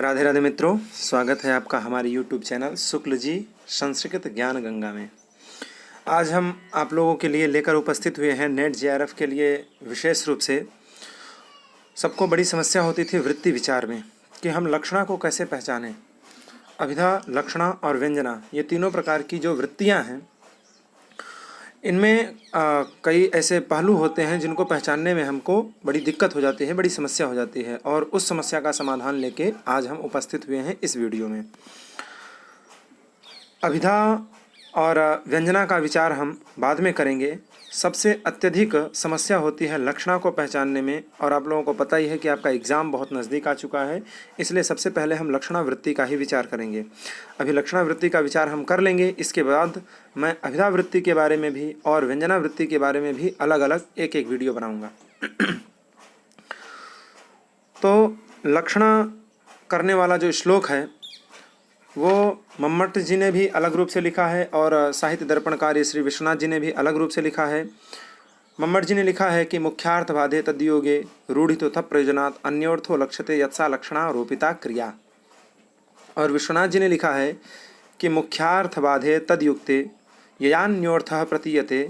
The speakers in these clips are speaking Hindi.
राधे राधे मित्रों, स्वागत है आपका हमारे YouTube चैनल शुक्ल जी संस्कृत ज्ञान गंगा में। आज हम आप लोगों के लिए लेकर उपस्थित हुए हैं नेट JRF के लिए। विशेष रूप से सबको बड़ी समस्या होती थी वृत्ति विचार में कि हम लक्षणा को कैसे पहचानें। अभिधा, लक्षणा और व्यंजना, ये तीनों प्रकार की जो वृत्तियाँ हैं, इनमें कई ऐसे पहलू होते हैं जिनको पहचानने में हमको बड़ी दिक्कत हो जाती है, बड़ी समस्या हो जाती है। और उस समस्या का समाधान लेके आज हम उपस्थित हुए हैं इस वीडियो में। अभिधा और व्यंजना का विचार हम बाद में करेंगे। सबसे अत्यधिक समस्या होती है लक्षणा को पहचानने में, और आप लोगों को पता ही है कि आपका एग्ज़ाम बहुत नज़दीक आ चुका है, इसलिए सबसे पहले हम लक्षणा वृत्ति का ही विचार करेंगे। अभी लक्षणा वृत्ति का विचार हम कर लेंगे, इसके बाद मैं अभिधा वृत्ति के बारे में भी और व्यंजना वृत्ति के बारे में भी अलग अलग एक एक वीडियो बनाऊँगा। तो लक्षणा करने वाला जो श्लोक है वो मम्मट जी ने भी अलग रूप से लिखा है और साहित्य दर्पणकार श्री विश्वनाथ जी ने भी अलग रूप से लिखा है। मम्मट जी ने लिखा है कि मुख्यार्थ बाधे तद्योगे रूढ़ितो तप प्रयोजनात् अन्योर्थो लक्ष्यते यत्सा लक्षणा रोपिता क्रिया। और विश्वनाथ जी ने लिखा है कि मुख्यार्थ बाधे तद्युक्ते ययान्योर्थः प्रतीयते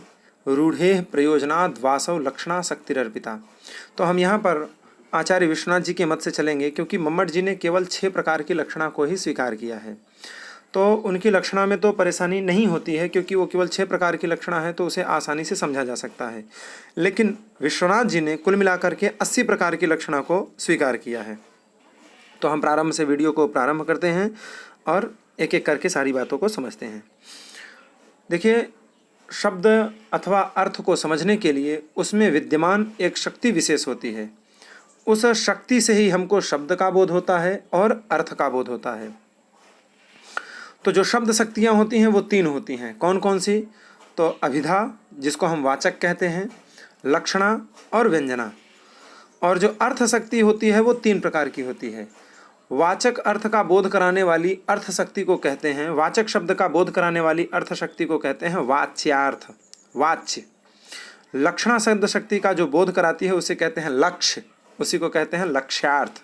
रूढ़े प्रयोजनाद् वासव लक्षणा शक्तिरर्पिता। तो हम यहाँ पर आचार्य विश्वनाथ जी के मत से चलेंगे, क्योंकि मम्मट जी ने केवल 6 प्रकार की लक्षणा को ही स्वीकार किया है। तो उनकी लक्षणा में तो परेशानी नहीं होती है, क्योंकि वो केवल 6 प्रकार की लक्षणा है तो उसे आसानी से समझा जा सकता है। लेकिन विश्वनाथ जी ने कुल मिलाकर के 80 प्रकार की लक्षणा को स्वीकार किया है। तो हम प्रारंभ से वीडियो को प्रारंभ करते हैं और एक एक करके सारी बातों को समझते हैं। देखिए, शब्द अथवा अर्थ को समझने के लिए उसमें विद्यमान एक शक्ति विशेष होती है। उस शक्ति से ही हमको शब्द का बोध होता है और अर्थ का बोध होता है। तो जो शब्द शक्तियाँ होती हैं वो 3 होती हैं। कौन कौन सी? तो अभिधा, जिसको हम वाचक कहते हैं, लक्षणा और व्यंजना। और जो अर्थ शक्ति होती है वो 3 प्रकार की होती है। वाचक अर्थ का बोध कराने वाली अर्थ शक्ति को कहते हैं, वाचक शब्द का बोध कराने वाली अर्थ शक्ति को कहते हैं वाच्यार्थ, वाच्य। लक्षणा शब्द शक्ति का जो बोध कराती है उसे कहते हैं लक्ष्य, उसी को कहते हैं लक्ष्यार्थ।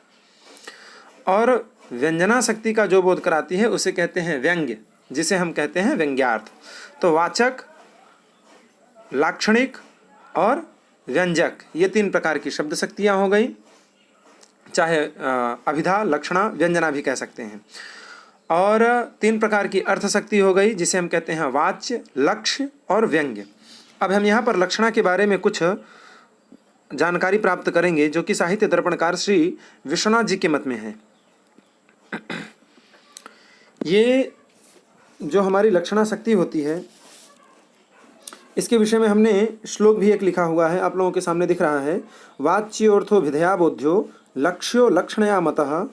और व्यंजना शक्ति का जो बोध कराती है उसे कहते हैं व्यंग्य, जिसे हम कहते हैं व्यंग्यार्थ। तो वाचक, लाक्षणिक और व्यंजक, ये 3 प्रकार की शब्द शक्तियाँ हो गई। चाहे अभिधा, लक्षणा, व्यंजना भी कह सकते हैं। और 3 प्रकार की अर्थ शक्ति हो गई, जिसे हम कहते हैं वाच्य, लक्ष्य और व्यंग्य। अब हम यहाँ पर लक्षणा के बारे में कुछ जानकारी प्राप्त करेंगे, जो कि साहित्य दर्पणकार श्री विश्वनाथ जी के मत में है। ये जो हमारी लक्षणा शक्ति होती है, इसके विषय में हमने श्लोक भी एक लिखा हुआ है, आप लोगों के सामने दिख रहा है। वाच्योर्थो विधया बोध्यो लक्ष्यो लक्षणया मतः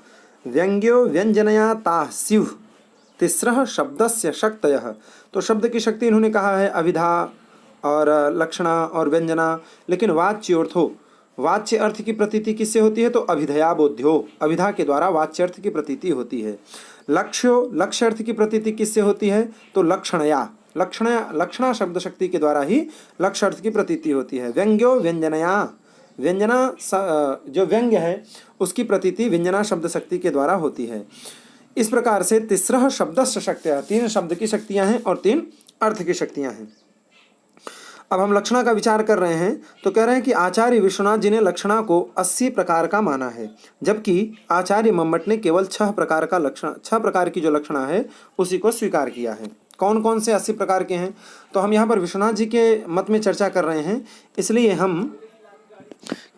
व्यंग्यो व्यंजनया ताः स्युः तिस्रः शब्दस्य शक्तयः। तो शब्द की शक्ति इन्होंने कहा है अभिधा और लक्षणा और व्यंजना। लेकिन वाच्योर्थो, वाच्य अर्थ की प्रतीति किससे होती है? तो अभिधया बोध्यो, अभिधा के द्वारा वाच्य अर्थ की प्रतीति होती है। लक्ष्यो, लक्ष्य अर्थ की प्रतीति किससे होती है? तो लक्षणया, लक्षणा शब्द शक्ति के द्वारा ही लक्ष्य अर्थ की प्रतीति होती है। व्यंग्यो व्यंजनया, व्यंजना जो व्यंग्य है उसकी प्रतीति व्यंजना शब्द शक्ति के द्वारा होती है। इस प्रकार से तिस्रः शब्दस्य शक्तियाँ, 3 शब्द की शक्तियाँ हैं और 3 अर्थ की शक्तियाँ हैं। अब हम लक्षणा का विचार कर रहे हैं, तो कह रहे हैं कि आचार्य विश्वनाथ जी ने लक्षणा को 80 प्रकार का माना है, जबकि आचार्य मम्मट ने केवल 6 प्रकार का लक्षण, 6 प्रकार की जो लक्षणा है उसी को स्वीकार किया है। कौन कौन से 80 प्रकार के हैं? तो हम यहाँ पर विश्वनाथ जी के मत में चर्चा कर रहे हैं, इसलिए हम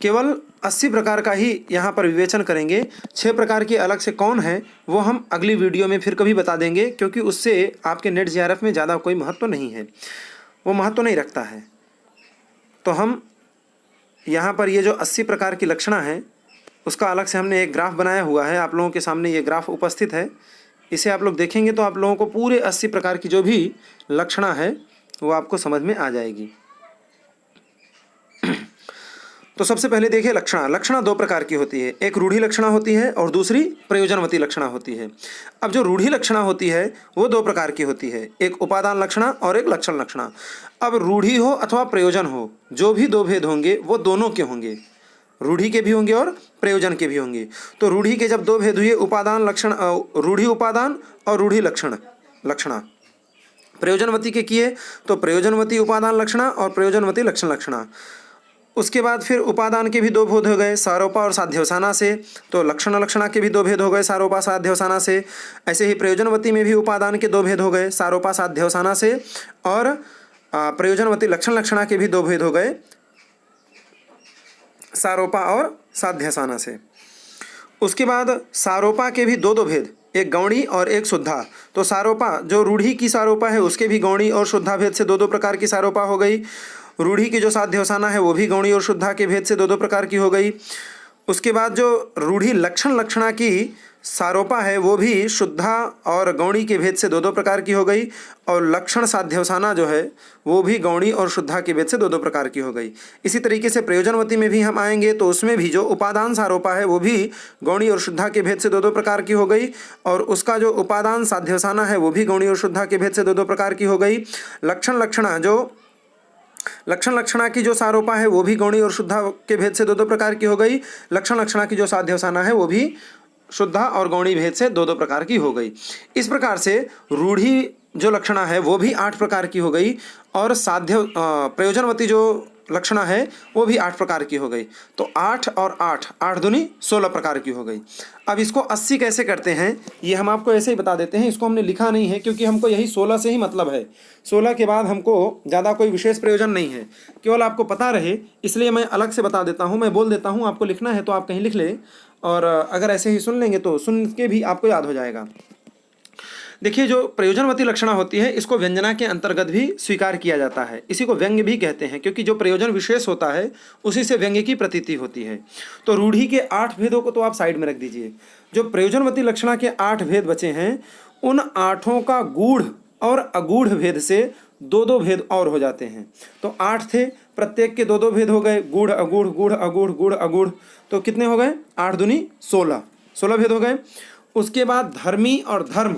केवल 80 प्रकार का ही यहाँ पर विवेचन करेंगे। 6 प्रकार के अलग से कौन है वो हम अगली वीडियो में फिर कभी बता देंगे, क्योंकि उससे आपके नेट JRF में ज़्यादा कोई महत्व नहीं है, वो महत्व नहीं रखता है। तो हम यहाँ पर ये जो 80 प्रकार की लक्षणा है उसका अलग से हमने एक ग्राफ बनाया हुआ है, आप लोगों के सामने ये ग्राफ उपस्थित है। इसे आप लोग देखेंगे तो आप लोगों को पूरे 80 प्रकार की जो भी लक्षणा है वो आपको समझ में आ जाएगी। तो सबसे पहले देखिए लक्षणा। लक्षणा 2 प्रकार की होती है, एक रूढ़ि लक्षणा होती है और दूसरी प्रयोजनवती लक्षणा होती है। अब जो रूढ़ि लक्षणा होती है वो 2 प्रकार की होती है, एक उपादान लक्षणा और एक लक्षण लक्षणा। अब रूढ़ि हो अथवा प्रयोजन हो, जो भी 2 भेद होंगे वो दोनों के होंगे। रूढ़ी के भी होंगे और प्रयोजन के भी होंगे। तो रूढ़ी के जब दो भेद हुए, उपादान लक्षण, रूढ़ी उपादान और रूढ़ी लक्षण लक्षणा। प्रयोजनवती के किए तो प्रयोजनवती उपादान लक्षणा और प्रयोजनवती लक्षण लक्षणा। उसके बाद फिर उपादान के भी दो भेद हो गए, सारोपा और साध्यवसाना से। तो लक्षण लक्षणा के भी दो भेद हो गए, सारोपा साध्यवसाना से। ऐसे ही प्रयोजनवती में भी उपादान के दो भेद हो गए, सारोपा साध्यवसाना से। और प्रयोजनवती लक्षण लक्षणा के भी दो भेद हो गए, सारोपा और साध्यवसाना से। उसके बाद सारोपा के भी दो भेद, एक गौणी और एक शुद्धा। तो सारोपा जो रूढ़ी की सारोपा है उसके भी गौणी और शुद्धा भेद से दो प्रकार की सारोपा हो गई। रूढ़ी की जो साध्यवसाना है वो भी गौणी और शुद्धा के भेद से दो प्रकार की हो गई। उसके बाद जो रूढ़ी लक्षण लक्षणा की सारोपा है वो भी शुद्धा और गौणी के भेद से दो प्रकार की हो गई। और लक्षण साध्यवसाना जो है वो भी गौणी और शुद्धा के भेद से दो प्रकार की हो गई। इसी तरीके से प्रयोजनवती में भी हम आएंगे तो उसमें भी जो उपादान सारोपा है वो भी गौणी और शुद्धा के भेद से दो प्रकार की हो गई। और उसका जो उपादान साध्यवसाना है वो भी गौणी और शुद्धा के भेद से दो प्रकार की हो गई। लक्षण लक्षणा जो लक्षण लक्षणा की जो सारोपा है वो भी गौणी और शुद्धा के भेद से दो प्रकार की हो गई। लक्षण लक्षणा की जो साध्यवसाना है वो भी शुद्धा और गौणी भेद से दो प्रकार की हो गई। इस प्रकार से रूढ़ी जो लक्षणा है वो भी 8 प्रकार की हो गई और प्रयोजनवती जो लक्षणा है वो भी 8 प्रकार की हो गई। तो 8 और 8, 8 दूनी 16 प्रकार की हो गई। अब इसको 80 कैसे करते हैं ये हम आपको ऐसे ही बता देते हैं। इसको हमने लिखा नहीं है क्योंकि हमको यही 16 से ही मतलब है। 16 के बाद हमको ज़्यादा कोई विशेष प्रयोजन नहीं है, केवल आपको पता रहे इसलिए मैं अलग से बता देता हूँ। मैं बोल देता हूँ, आपको लिखना है तो आप कहीं लिख लें, और अगर ऐसे ही सुन लेंगे तो सुन के भी आपको याद हो जाएगा। देखिए, जो प्रयोजनवती लक्षणा होती है इसको व्यंजना के अंतर्गत भी स्वीकार किया जाता है। इसी को व्यंग्य भी कहते हैं क्योंकि जो प्रयोजन विशेष होता है उसी से व्यंग्य की प्रतीति होती है। तो रूढ़ी के 8 भेदों को तो आप साइड में रख दीजिए। जो प्रयोजनवती लक्षणा के 8 भेद बचे हैं उन 8 का गूढ़ और अगूढ़ भेद से दो भेद और हो जाते हैं। तो 8 थे, प्रत्येक के दो भेद हो गए, गूढ़ अगूढ़, गूढ़ अगूढ़, गूढ़ अगूढ़। तो कितने हो गए? 8 दूनी 16, 16 भेद हो गए। उसके बाद धर्मी और धर्म,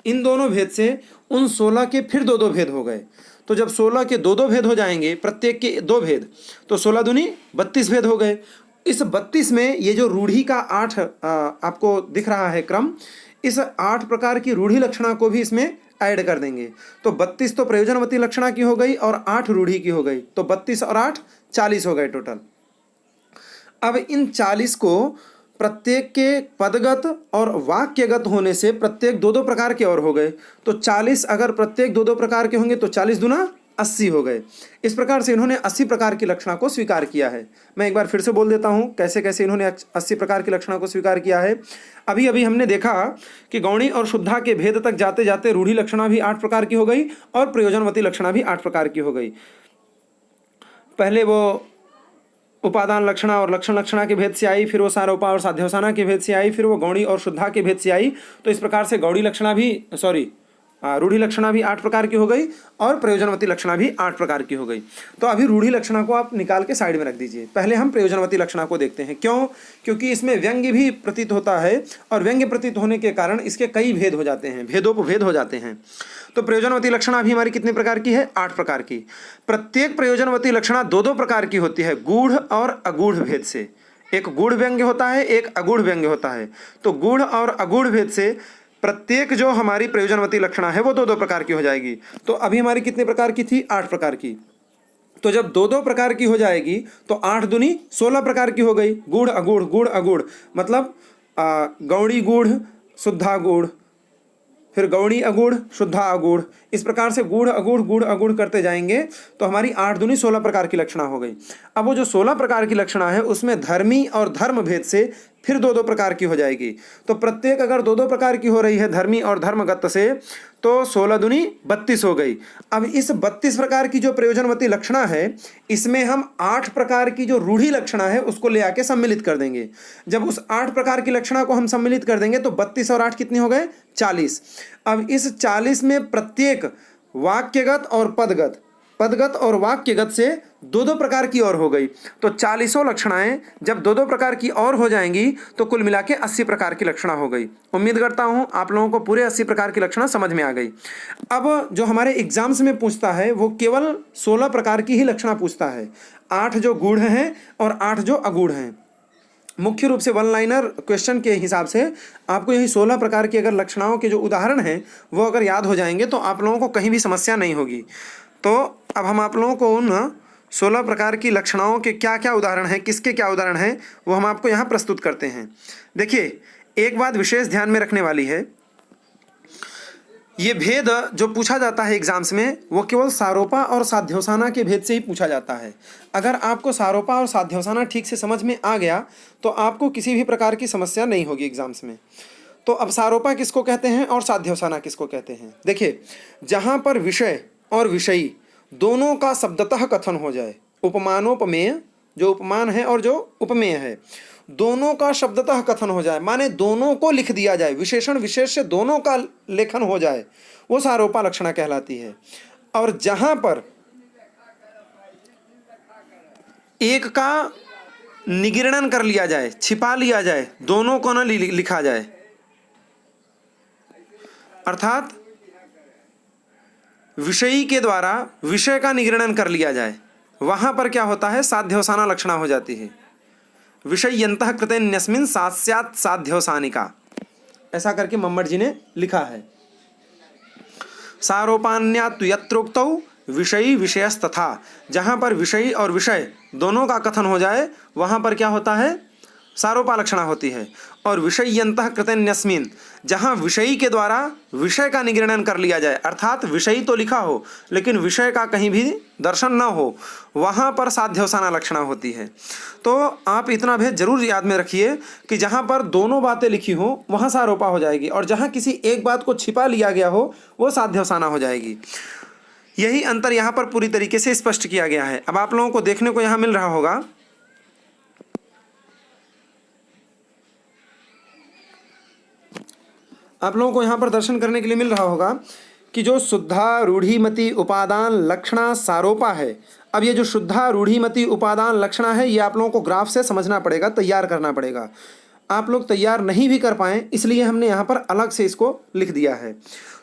इन दोनों भेद से उन 16 के फिर दो भेद हो गए। तो जब 16 के दो भेद हो जाएंगे, प्रत्येक के दो भेद, तो 16 दूनी 32 भेद हो गए। इस 32 में ये जो रूढ़ी का 8 आपको दिख रहा है क्रम, इस 8 प्रकार की रूढ़ी लक्षणा को भी इसमें ऐड कर देंगे। तो 32 तो प्रयोजनवती लक्षणा की हो गई और 8 रूढ़ी की हो गई। तो 32 और 8 40 हो गए टोटल। अब इन 40 को प्रत्येक के पदगत और वाक्यगत होने से प्रत्येक दो प्रकार के और हो गए। तो 40 अगर प्रत्येक दो प्रकार के होंगे तो 40 दूना 80 हो गए। इस प्रकार से इन्होंने 80 प्रकार की लक्षणा को स्वीकार किया है। मैं एक बार फिर से बोल देता हूँ कैसे कैसे इन्होंने 80 प्रकार की लक्षणा को स्वीकार किया है। अभी अभी हमने देखा कि गौणी और शुद्धा के भेद तक जाते जाते रूढ़ी लक्षणा भी 8 प्रकार की हो गई और प्रयोजनवती लक्षणा भी 8 प्रकार की हो गई। पहले वो उपादान लक्षणा और लक्षण लक्षणा के भेद से आई, फिर वो सारोपा और साध्यवसाना के भेद से आई, फिर वो गौणी और शुद्धा के भेद से आई। तो इस प्रकार से गौड़ी लक्षणा भी रूढ़ी लक्षणा भी 8 प्रकार की हो गई और प्रयोजनवती लक्षणा भी 8 प्रकार की हो गई। तो अभी रूढ़ी लक्षणा को आप निकाल के साइड में रख दीजिए। पहले हम प्रयोजनवती लक्षणा को देखते हैं। क्यों? क्योंकि इसमें व्यंग्य भी प्रतीत होता है और व्यंग्य प्रतीत होने के कारण इसके कई भेद हो जाते हैं, भेदोपभेद हो जाते हैं। तो प्रयोजनवती लक्षणा अभी हमारी कितने प्रकार की है? 8 प्रकार की। प्रत्येक प्रयोजनवती लक्षणा दो प्रकार की होती है, गूढ़ और अगूढ़ भेद से। एक गूढ़ व्यंग्य होता है, एक अगूढ़ व्यंग्य होता है। तो गूढ़ और अगूढ़ भेद से प्रत्येक जो हमारी प्रयोजनवती लक्षणा है वो दो प्रकार की हो जाएगी। तो अभी हमारी कितने प्रकार की थी? 8 प्रकार की। तो जब दो प्रकार की हो जाएगी तो 8 दूनी 16 प्रकार की हो गई। गूढ़ अगूढ़, गूढ़ अगूढ़, मतलब गौड़ी गूढ़, शुद्धा गूढ़, फिर गौड़ी अगूढ़, शुद्धा अगूढ़। इस प्रकार से गूढ़ अगूढ़, गूढ़ अगूढ़ करते जाएंगे तो हमारी 8 दूनी 16 प्रकार की लक्षणा हो गई। अब वो जो 16 प्रकार की लक्षणा है उसमें धर्मी और धर्म भेद से फिर दो प्रकार की हो जाएगी। तो प्रत्येक अगर दो प्रकार की हो रही है धर्मी और धर्मगत से, तो 16 दूनी 32 हो गई। अब इस 32 प्रकार की जो प्रयोजनवती लक्षणा है इसमें हम 8 प्रकार की जो रूढ़ी लक्षणा है उसको ले आके सम्मिलित कर देंगे। जब उस 8 प्रकार की लक्षणा को हम सम्मिलित कर देंगे तो 32 और 8 कितने हो गए? 40। अब इस 40 में प्रत्येक वाक्यगत और पदगत और वाक्यगत से दो प्रकार की और हो गई। तो 40 लक्षणाएं जब दो प्रकार की और हो जाएंगी तो कुल मिला के 80 प्रकार की लक्षणा हो गई। उम्मीद करता हूं आप लोगों को पूरे 80 प्रकार की लक्षणा समझ में आ गई। अब जो हमारे एग्जाम्स में पूछता है वो केवल 16 प्रकार की ही लक्षणा पूछता है। 8 जो गूढ़ हैं और 8 जो अगूढ़ हैं। मुख्य रूप से वन लाइनर क्वेश्चन के हिसाब से आपको यही 16 प्रकार की अगर लक्षणाओं के जो उदाहरण हैं वो अगर याद हो जाएंगे तो आप लोगों को कहीं भी समस्या नहीं होगी। तो अब हम आप लोगों को उन 16 प्रकार की लक्षणाओं के क्या क्या उदाहरण हैं, किसके क्या उदाहरण हैं, वो हम आपको यहाँ प्रस्तुत करते हैं। देखिए, एक बात विशेष ध्यान में रखने वाली है, ये भेद जो पूछा जाता है एग्जाम्स में वो केवल सारोपा और साध्योसाना के भेद से ही पूछा जाता है। अगर आपको सारोपा और साध्योसाना ठीक से समझ में आ गया तो आपको किसी भी प्रकार की समस्या नहीं होगी एग्जाम्स में। तो अब सारोपा किसको कहते हैं और साध्योसाना किसको कहते हैं? देखिए, जहाँ पर विषय और विषयी दोनों का शब्दतः कथन हो जाए, उपमानोपमेय, जो उपमान है और जो उपमेय है, दोनों का शब्दतः कथन हो जाए, माने दोनों को लिख दिया जाए, विशेषण विशेष से दोनों का लेखन हो जाए, वो सारोपा लक्षणा कहलाती है। और जहां पर एक का निगीर्णन कर लिया जाए, छिपा लिया जाए, दोनों को न लिखा जाए, अर्थात विषयी के द्वारा विषय का निगीर्णन कर लिया जाए, वहां पर क्या होता है? साध्योसाना लक्षणा हो जाती है। विषय्यन्तः कृतेन्यस्मिन् सास्यात् साध्योसानिका, ऐसा करके मम्मट जी ने लिखा है। सारोपान्यात् यत्रोक्तौ विषयी विषयस्तथा, जहाँ पर विषयी और विषय दोनों का कथन हो जाए वहाँ पर क्या होता है? सारोपा लक्षणा होती है। और विषय्यन्तः कृतेन्यस्मिन्, जहाँ विषयी के द्वारा विषय का निगीर्णन कर लिया जाए, अर्थात विषयी तो लिखा हो लेकिन विषय का कहीं भी दर्शन न हो, वहाँ पर साध्योसाना लक्षणा होती है। तो आप इतना भेद जरूर याद में रखिए कि जहाँ पर दोनों बातें लिखी हो वहाँ सारोपा हो जाएगी, और जहाँ किसी एक बात को छिपा लिया गया हो वो साध्योसाना हो जाएगी। यही अंतर यहाँ पर पूरी तरीके से स्पष्ट किया गया है। अब आप लोगों को देखने को यहाँ मिल रहा होगा, आप लोगों को यहाँ पर दर्शन करने के लिए मिल रहा होगा कि जो शुद्धा रूढ़िमति उपादान लक्षणा सारोपा है। अब ये जो शुद्धा रूढ़िमति उपादान लक्षणा है ये आप लोगों को ग्राफ से समझना पड़ेगा, तैयार करना पड़ेगा। आप लोग तैयार नहीं भी कर पाएँ इसलिए हमने यहाँ पर अलग से इसको लिख दिया है।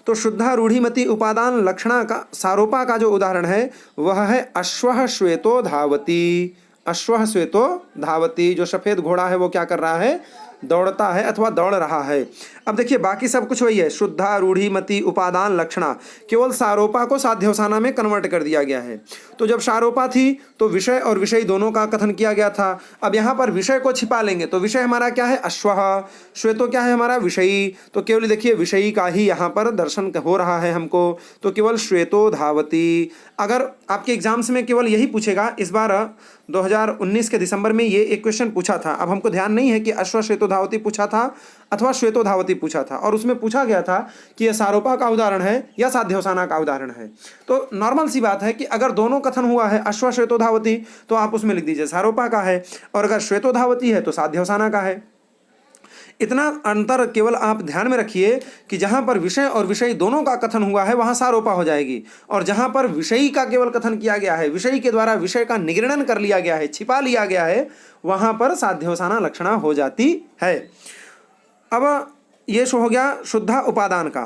तो शुद्धा रूढ़िमति उपादान लक्षणा का सारोपा का जो उदाहरण है वह है अश्वः श्वेतो धावती। अश्वः श्वेतो धावती, जो सफ़ेद घोड़ा है वो क्या कर रहा है? दौड़ता है अथवा दौड़ रहा है। अब देखिए, बाकी सब कुछ वही है, शुद्धा रूढ़िमति उपादान लक्षणा, केवल सारोपा को साध्योसाना में कन्वर्ट कर दिया गया है। तो जब सारोपा थी तो विषय और विषयी दोनों का कथन किया गया था। अब यहाँ पर विषय को छिपा लेंगे तो विषय हमारा क्या है? अश्वः। श्वेतो क्या है हमारा? विषयी। तो केवल देखिए विषयी का ही यहाँ पर दर्शन हो रहा है हमको, तो केवल श्वेतो धावती। अगर आपके एग्जाम्स में केवल यही पूछेगा, इस बार 2019 के दिसंबर में ये एक क्वेश्चन पूछा था। अब हमको ध्यान नहीं है कि अश्व श्वेतो धावती पूछा था अथवा श्वेतो धावती पूछा था, और उसमें पूछा गया था कि यह सारोपा का उदाहरण है या साध्योसाना का उदाहरण है। तो नॉर्मल सी बात है कि अगर दोनों कथन हुआ है अश्व श्वेतो धावती तो आप उसमें लिख दीजिए सारोपा का है, और अगर श्वेतो धावती है तो साध्योसाना का है। इतना अंतर केवल आप ध्यान में रखिए कि जहाँ पर विषय और विषयी दोनों का कथन हुआ है वहाँ सारोपा हो जाएगी, और जहाँ पर विषयी का केवल कथन किया गया है, विषयी के द्वारा विषय का निगीर्णन कर लिया गया है, छिपा लिया गया है, वहाँ पर साध्योसाना लक्षणा हो जाती है। अब ये शो हो गया शुद्धा उपादान का।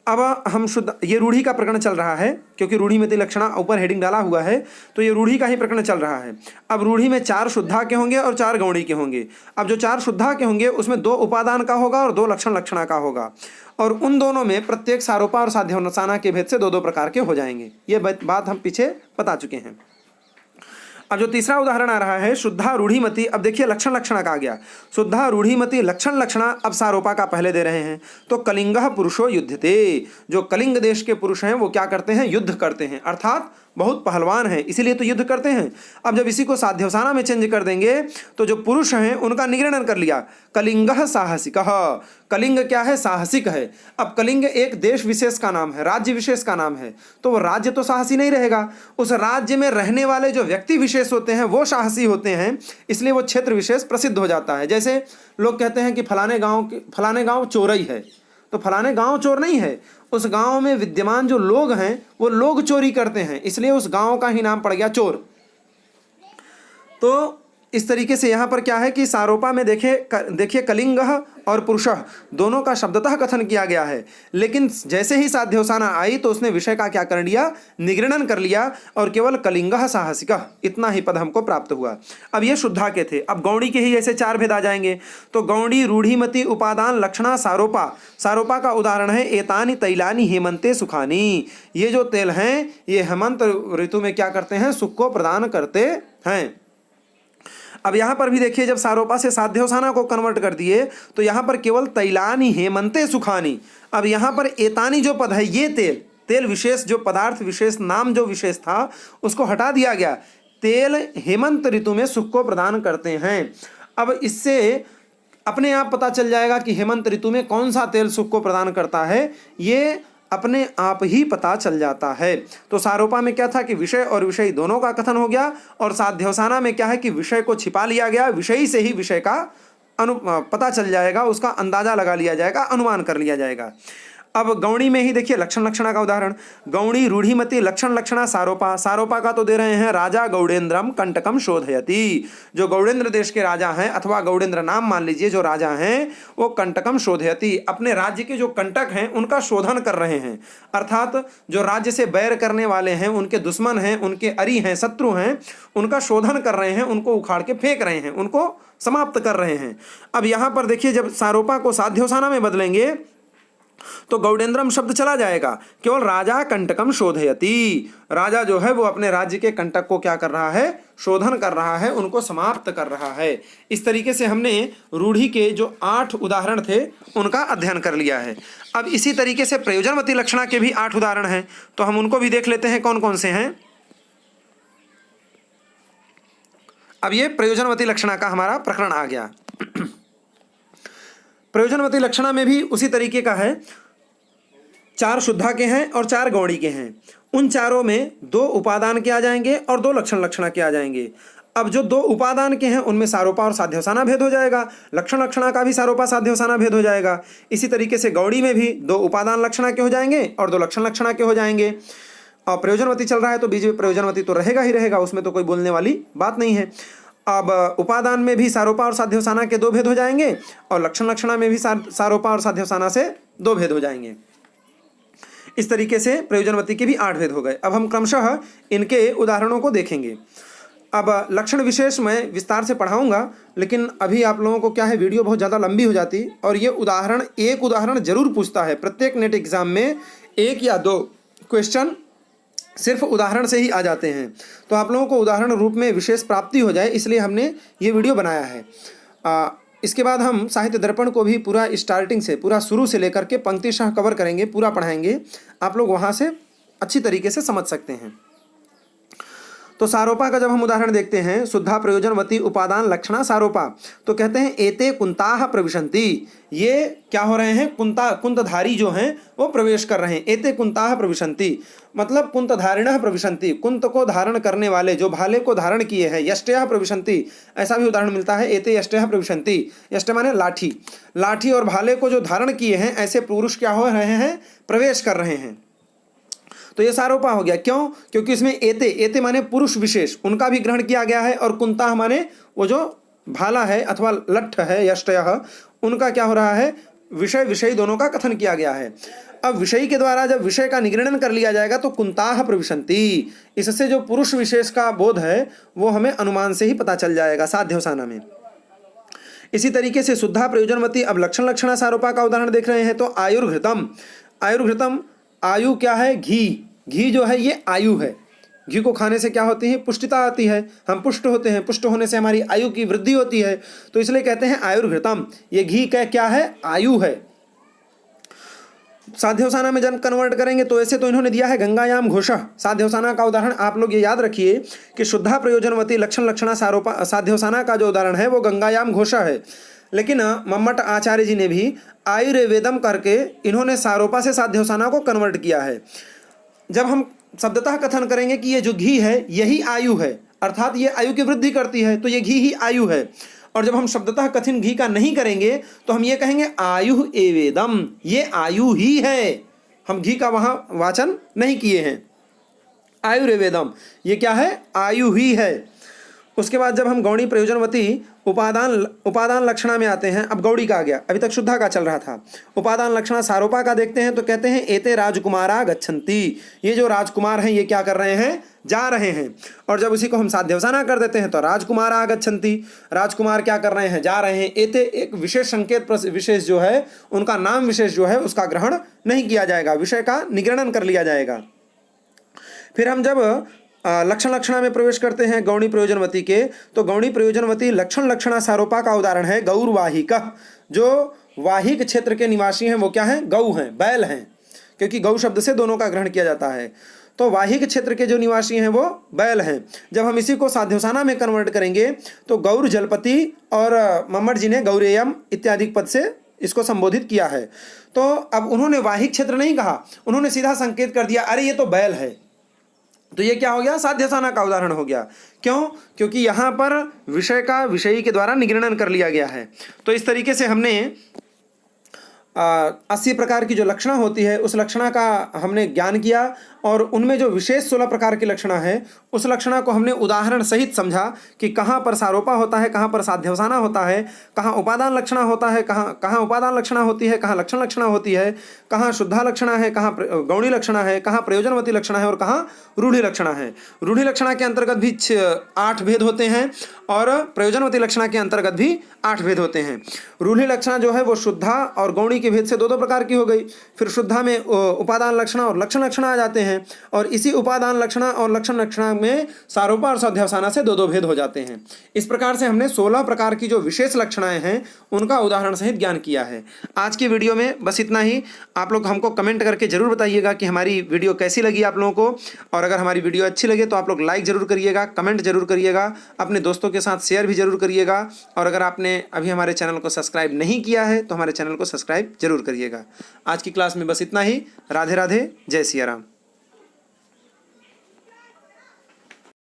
अब हम शुद्ध, ये रूढ़ी का प्रकरण चल रहा है क्योंकि रूढ़िमति लक्षणा ऊपर हेडिंग डाला हुआ है तो ये रूढ़ी का ही प्रकरण चल रहा है। अब रूढ़ी में 4 शुद्धा के होंगे और 4 गौणी के होंगे। अब जो 4 शुद्धा के होंगे उसमें 2 उपादान का होगा और 2 लक्षण लक्षणा का होगा, और उन दोनों में प्रत्येक सारोपा और साध्योसाना के भेद से 2-2 प्रकार के हो जाएंगे। ये बात हम पीछे बता चुके हैं। अब जो तीसरा उदाहरण आ रहा है शुद्धा रूढ़िमति, अब देखिए लक्षण लक्षणा का आ गया। शुद्धा रूढ़िमति लक्षण लक्षणा अब सारोपा का पहले दे रहे हैं। तो कलिंगः पुरुषो युध्यते, जो कलिंग देश के पुरुष हैं वो क्या करते हैं? युद्ध करते हैं, अर्थात बहुत पहलवान है इसीलिए तो युद्ध करते हैं। अब जब इसी को साध्योसाना में चेंज कर देंगे तो जो पुरुष हैं उनका निगीर्णन कर लिया, कलिंगः साहसिकः। कलिंग क्या है? साहसिक है। अब कलिंग एक देश विशेष का नाम है, राज्य विशेष का नाम है, तो वो राज्य तो साहसी नहीं रहेगा, उस राज्य में रहने वाले जो व्यक्ति विशेष होते हैं वो साहसी होते हैं, इसलिए वो क्षेत्र विशेष प्रसिद्ध हो जाता है। जैसे लोग कहते हैं कि फलाने गाँव चोरई है, तो फलाने गांव चोर नहीं है, उस गांव में विद्यमान जो लोग हैं वो लोग चोरी करते हैं, इसलिए उस गांव का ही नाम पड़ गया चोर। तो इस तरीके से यहाँ पर क्या है कि सारोपा में देखिए कलिंगः और पुरुषः दोनों का शब्दतः कथन किया गया है, लेकिन जैसे ही साध्यवसाना आई तो उसने विषय का क्या कर लिया, निगृणन कर लिया और केवल कलिंगः साहसिकः इतना ही पद हमको प्राप्त हुआ। अब ये शुद्धा के थे। अब गौड़ी के ही ऐसे 4 भेद आ जाएंगे। तो गौड़ी रूढ़िमती उपादान लक्षणा सारोपा, सारोपा का उदाहरण है एतानि तैलानि हेमंते सुखानी, ये जो तेल हैं ये हेमंत ऋतु में क्या करते हैं, सुख को प्रदान करते हैं। अब यहाँ पर भी देखिए जब सारोपा से साध्यवसाना को कन्वर्ट कर दिए तो यहाँ पर केवल तैलानि हेमंते सुखानी। अब यहाँ पर एतानी जो पद है ये तेल विशेष जो पदार्थ विशेष नाम जो विशेष था उसको हटा दिया गया। तेल हेमंत ऋतु में सुख को प्रदान करते हैं। अब इससे अपने आप पता चल जाएगा कि हेमंत ऋतु में कौन सा तेल सुख को प्रदान करता है, ये अपने आप ही पता चल जाता है। तो सारोपा में क्या था कि विषय और विषयी दोनों का कथन हो गया, और साध्यवसाना में क्या है कि विषय को छिपा लिया गया, विषयी से ही विषय का पता चल जाएगा, उसका अंदाजा लगा लिया जाएगा, अनुमान कर लिया जाएगा। अब गौणी में ही देखिए लक्षण लक्षणा का उदाहरण, गौणी रूढ़िमती लक्षण लक्षणा सारोपा, सारोपा का तो दे रहे हैं राजा गौड़ेन्द्रम कंटकम शोधयति, जो गौड़ेन्द्र देश के राजा हैं अथवा गौड़ेन्द्र नाम मान लीजिए जो राजा हैं वो कंटकम शोधयति, अपने राज्य के जो कंटक हैं उनका शोधन कर रहे हैं, अर्थात जो राज्य से बैर करने वाले हैं, उनके दुश्मन हैं, उनके अरी हैं, शत्रु हैं, उनका शोधन कर रहे हैं, उनको उखाड़ के फेंक रहे हैं, उनको समाप्त कर रहे हैं। अब यहाँ पर देखिए जब सारोपा को साध्यवसाना में बदलेंगे तो गौडेन्द्रम शब्द चला जाएगा, केवल राजा कंटकम शोधयति, राजा जो है वो अपने राज्य के कंटक को क्या कर रहा है, शोधन कर रहा है, उनको समाप्त कर रहा है। इस तरीके से हमने रूढ़ी के जो 8 उदाहरण थे उनका अध्ययन कर लिया है। अब इसी तरीके से प्रयोजनवती लक्षणा के भी 8 उदाहरण हैं, तो हम उनको भी देख लेते हैं कौन कौन से हैं। अब ये प्रयोजनवती लक्षणा का हमारा प्रकरण आ गया। प्रयोजनवती लक्षणा में भी उसी तरीके का है, 4 शुद्धा के हैं और 4 गौड़ी के हैं। उन चारों में 2 उपादान के आ जाएंगे और 2 लक्षण लक्षणा के आ जाएंगे। अब जो 2 उपादान के हैं उनमें सारोपा और साध्यवसाना भेद हो जाएगा, लक्षण लक्षणा का भी सारोपा साध्यवसाना भेद हो जाएगा। इसी तरीके से गौड़ी में भी 2 उपादान लक्षणा के हो जाएंगे और 2 लक्षण लक्षणा के हो जाएंगे। और प्रयोजनवती चल रहा है तो बीच में प्रयोजनवती तो रहेगा ही रहेगा, उसमें तो कोई बोलने वाली बात नहीं है। अब उपादान में भी सारोपा और साध्यवसाना के 2 भेद हो जाएंगे और लक्षण लक्षणा में भी सारोपा और साध्यवसाना से 2 भेद हो जाएंगे। इस तरीके से प्रयोजनवती के भी 8 भेद हो गए। अब हम क्रमशः इनके उदाहरणों को देखेंगे। अब लक्षण विशेष मैं विस्तार से पढ़ाऊंगा, लेकिन अभी आप लोगों को क्या है, वीडियो बहुत ज़्यादा लंबी हो जाती और ये उदाहरण एक उदाहरण जरूर पूछता है। प्रत्येक नेट एग्जाम में 1 या 2 क्वेश्चन सिर्फ उदाहरण से ही आ जाते हैं, तो आप लोगों को उदाहरण रूप में विशेष प्राप्ति हो जाए इसलिए हमने ये वीडियो बनाया है। इसके बाद हम साहित्य दर्पण को भी पूरा स्टार्टिंग से, पूरा शुरू से लेकर के पंक्तिशः कवर करेंगे, पूरा पढ़ाएंगे, आप लोग वहाँ से अच्छी तरीके से समझ सकते हैं। तो सारोपा का जब हम उदाहरण देखते हैं, शुद्धा प्रयोजनवती उपादान लक्षणा सारोपा, तो कहते हैं एते कुंताः प्रविशन्ति, ये क्या हो रहे हैं, कुंतधारी जो हैं वो प्रवेश कर रहे हैं। एते कुंताः प्रविशन्ति मतलब कुंतधारिणः प्रविशन्ति, कुंत को धारण करने वाले, जो भाले को धारण किए हैं। यष्टयः प्रविशन्ति, ऐसा भी उदाहरण मिलता है, एते यष्टयः प्रविशन्ति, यष्ट माने लाठी, लाठी और भाले को जो धारण किए हैं ऐसे पुरुष क्या हो रहे हैं, प्रवेश कर रहे हैं। तो ये सारोपा हो गया। क्यों? क्योंकि इसमें एते, एते माने पुरुष विशेष, उनका भी ग्रहण किया गया है, और कुंताः माने वो जो भाला है अथवा लट्ठ है, यष्टयः, उनका क्या हो रहा है, विषय विषयी दोनों का कथन किया गया है। अब विषयी के द्वारा जब विषय का निगृणन कर लिया जाएगा तो कुंताः प्रविशन्ति, इससे जो पुरुष विशेष का बोध है वो हमें अनुमान से ही पता चल जाएगा साध्यवसाना में। इसी तरीके से शुद्धा प्रयोजनवती, अब लक्षण लक्षणा सारोपा का उदाहरण देख रहे हैं। तो आयुर्घृतम, आयुर्घृतम, आयु क्या है, घी, घी जो है ये आयु है। घी को खाने से क्या होती है, पुष्टिता आती है, हम पुष्ट होते हैं, पुष्ट होने से हमारी आयु की वृद्धि होती है, तो इसलिए कहते हैं आयुर्घृतम, ये घी का क्या है, आयु है। साध्यवसाना में जब कन्वर्ट करेंगे तो ऐसे तो इन्होंने दिया है गंगायाम घोषः, साध्यवसाना का उदाहरण आप लोग ये याद रखिए कि शुद्धा प्रयोजनवती लक्षण लक्षणा सारोपा साध्यवसाना का जो उदाहरण है वो गंगायाम घोषः है। लेकिन मम्मट आचार्य जी ने भी आयुर्वेदम करके इन्होंने सारोपा से साध्यवसाना को कन्वर्ट किया है। जब हम शब्दतः कथन करेंगे कि ये जो घी है यही आयु है, अर्थात ये आयु की वृद्धि करती है, तो ये घी ही आयु है। और जब हम शब्दतः कथन घी का नहीं करेंगे तो हम ये कहेंगे आयु एवेदम, ये आयु ही है, हम घी का वहाँ वाचन नहीं किए हैं। आयुर्वेदम ये क्या है, आयु ही है। उसके बाद जब हम गौणी प्रयोजनवती उपादान लक्षणा में आते हैं, अब गौड़ी का आ गया, अभी तक शुद्धा का चल रहा था। उपादान लक्षणा सारोपा का देखते हैं तो कहते हैं एते राजकुमारा गच्छन्ति, ये जो राजकुमार हैं ये क्या कर रहे हैं, जा रहे हैं। और जब उसी को हम साध्यवसाना कर देते हैं तो राजकुमारा गच्छन्ति, राजकुमार क्या कर रहे हैं, जा रहे हैं। एते एक विशेष संकेत विशेष जो है, उनका नाम विशेष जो है उसका ग्रहण नहीं किया जाएगा, विषय का निगणन कर लिया जाएगा। फिर हम जब लक्षण लक्षणा में प्रवेश करते हैं गौणी प्रयोजनवती के, तो गौणी प्रयोजनवती लक्षण लक्षणा सारोपा का उदाहरण है गौरवाहिक। जो वाहिक क्षेत्र के निवासी हैं वो क्या हैं, गौ हैं, बैल हैं, क्योंकि गौ शब्द से दोनों का ग्रहण किया जाता है। तो वाहिक क्षेत्र के जो निवासी हैं वो बैल हैं। जब हम इसी को साध्यवसाना में कन्वर्ट करेंगे तो गौर जलपति और मम्मट जी ने गौरेयम इत्यादि पद से इसको संबोधित किया है। तो अब उन्होंने वाहिक क्षेत्र नहीं कहा, उन्होंने सीधा संकेत कर दिया अरे ये तो बैल है, तो ये क्या हो गया, साध्यवसाना का उदाहरण हो गया। क्यों, क्योंकि यहाँ पर विषय का विषयी के द्वारा निगणन कर लिया गया है। तो इस तरीके से हमने 80 प्रकार की जो लक्षणा होती है उस लक्षणा का हमने ज्ञान किया, और उनमें जो विशेष 16 प्रकार की लक्षणा है उस लक्षणा को हमने उदाहरण सहित समझा कि कहाँ पर सारोपा होता है, कहाँ पर साध्यवसाना होता है, कहाँ उपादान लक्षणा होता है, कहाँ उपादान लक्षणा होती है, कहाँ लक्षण लक्षणा होती है, कहाँ शुद्धा लक्षणा है, कहाँ गौणी लक्षणा है, कहाँ प्रयोजनवती लक्षणा है और कहाँ रूढ़ि लक्षणा है। रूढ़ि लक्षणा के अंतर्गत भी 8 भेद होते हैं और प्रयोजनवती लक्षणा के अंतर्गत भी 8 भेद होते हैं। रूढ़ि लक्षणा जो है वो शुद्धा और गौणी के भेद से 2-2 प्रकार की हो गई। फिर शुद्धा में उपादान लक्षणा और लक्षण लक्षणा आ जाते हैं, और इसी उपादान लक्षणा और लक्षण लक्षणा में सारोपा और साध्यवसाना से 2-2 भेद हो जाते हैं। इस प्रकार से हमने 16 प्रकार की जो विशेष लक्षणाएं हैं उनका उदाहरण सहित ज्ञान किया है। आज की वीडियो में बस इतना ही। आप लोग हमको कमेंट करके जरूर बताइएगा कि हमारी वीडियो कैसी लगी आप लोगों को, और अगर हमारी वीडियो अच्छी लगे तो आप लोग लाइक जरूर करिएगा, कमेंट जरूर करिएगा, अपने दोस्तों के साथ शेयर भी जरूर करिएगा, और अगर आपने अभी हमारे चैनल को सब्सक्राइब नहीं किया है तो हमारे चैनल को सब्सक्राइब जरूर करिएगा। आज की क्लास में बस इतना ही। राधे राधे, जय सिया राम।